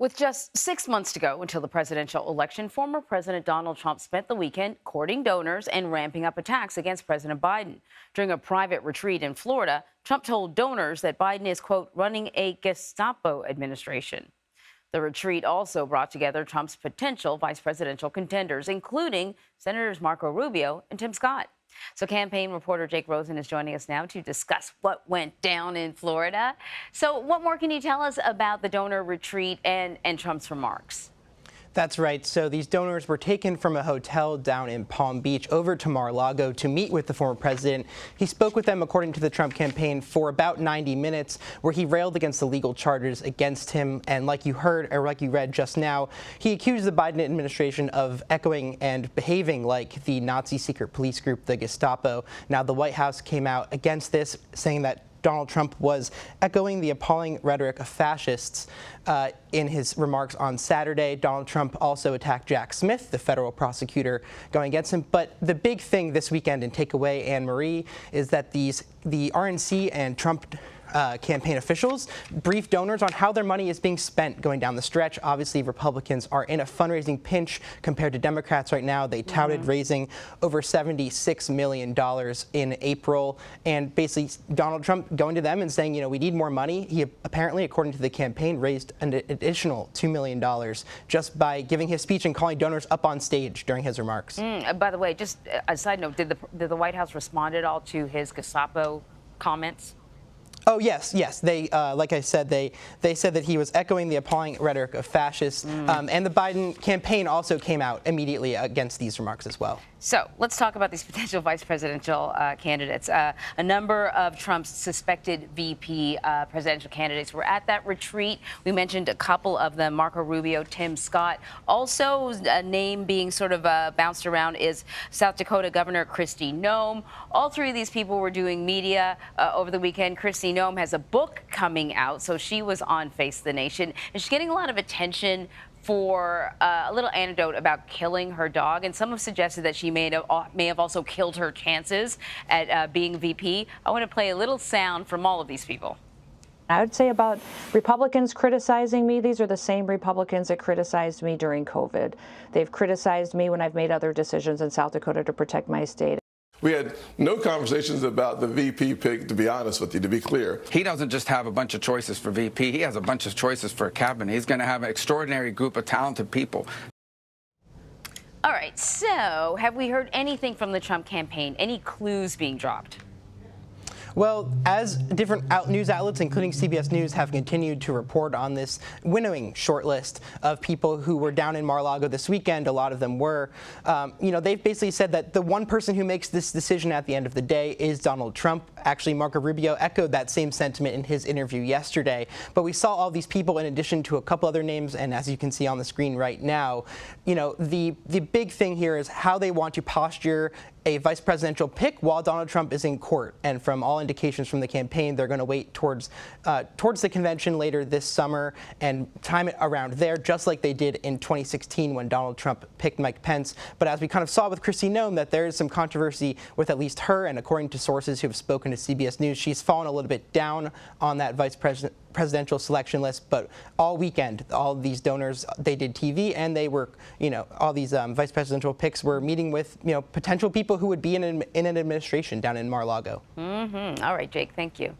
With just 6 months to go until the presidential election, former President Donald Trump spent the weekend courting donors and ramping up attacks against President Biden. During a private retreat in Florida, Trump told donors that Biden is, quote, running a Gestapo administration. The retreat also brought together Trump's potential vice presidential contenders, including Senators Marco Rubio and Tim Scott. So campaign reporter Jake Rosen is joining us now to discuss what went down in Florida. So what more can you tell us about the donor retreat and Trump's remarks? That's right. So these donors were taken from a hotel down in Palm Beach over to Mar-a-Lago to meet with the former president. He spoke with them, according to the Trump campaign, for about 90 minutes, where he railed against the legal charges against him. And like you heard, or like you read just now, he accused the Biden administration of echoing and behaving like the Nazi secret police group, the Gestapo. Now, the White House came out against this, saying that Donald Trump was echoing the appalling rhetoric of fascists in his remarks on Saturday. Donald Trump also attacked Jack Smith, the federal prosecutor going against him. But the big thing this weekend, and takeaway, Anne-Marie, is that the RNC and Trump campaign officials brief donors on how their money is being spent going down the stretch. Obviously, Republicans are in a fundraising pinch compared to Democrats right now. They touted raising over $76 million in April, and basically Donald Trump going to them and saying, you know, we need more money. He apparently, according to the campaign, raised an additional $2 million just by giving his speech and calling donors up on stage during his remarks. By the way, just a side note, did the White House respond at all to his Gestapo comments? Oh, yes. They, like I said, they said that he was echoing the appalling rhetoric of fascists, and the Biden campaign also came out immediately against these remarks as well. So let's talk about these potential vice presidential candidates. A number of Trump's suspected VP presidential candidates were at that retreat. We mentioned a couple of them, Marco Rubio, Tim Scott. Also, a name being sort of bounced around is South Dakota Governor Kristi Noem. All three of these people were doing media over the weekend. Kristi Noem has a book coming out, so she was on Face the Nation, and she's getting a lot of attention for a little anecdote about killing her dog, and some have suggested that she may have also killed her chances at being VP. I want to play a little sound from all of these people. I would say about Republicans criticizing me, these are the same Republicans that criticized me during COVID. They've criticized me when I've made other decisions in South Dakota to protect my state. We had no conversations about the VP pick, to be honest with you, to be clear. He doesn't just have a bunch of choices for VP. He has a bunch of choices for cabinet. He's going to have an extraordinary group of talented people. All right, so have we heard anything from the Trump campaign? Any clues being dropped? Well, as different news outlets, including CBS News, have continued to report on this winnowing shortlist of people who were down in Mar-a-Lago this weekend, a lot of them were, they've basically said that the one person who makes this decision at the end of the day is Donald Trump. Actually, Marco Rubio echoed that same sentiment in his interview yesterday. But we saw all these people in addition to a couple other names, and as you can see on the screen right now, the big thing here is how they want to posture a vice presidential pick while Donald Trump is in court. And from all indications from the campaign, they're going to wait towards the convention later this summer and time it around there, just like they did in 2016 when Donald Trump picked Mike Pence. But as we kind of saw with Kristi Noem, that there is some controversy with at least her, and according to sources who have spoken to CBS News, she's fallen a little bit down on that presidential selection list. But all weekend, all these donors, they did TV, and they were, all these vice presidential picks were meeting with, potential people who would be in an administration down in Mar-a-Lago. All right, Jake, thank you.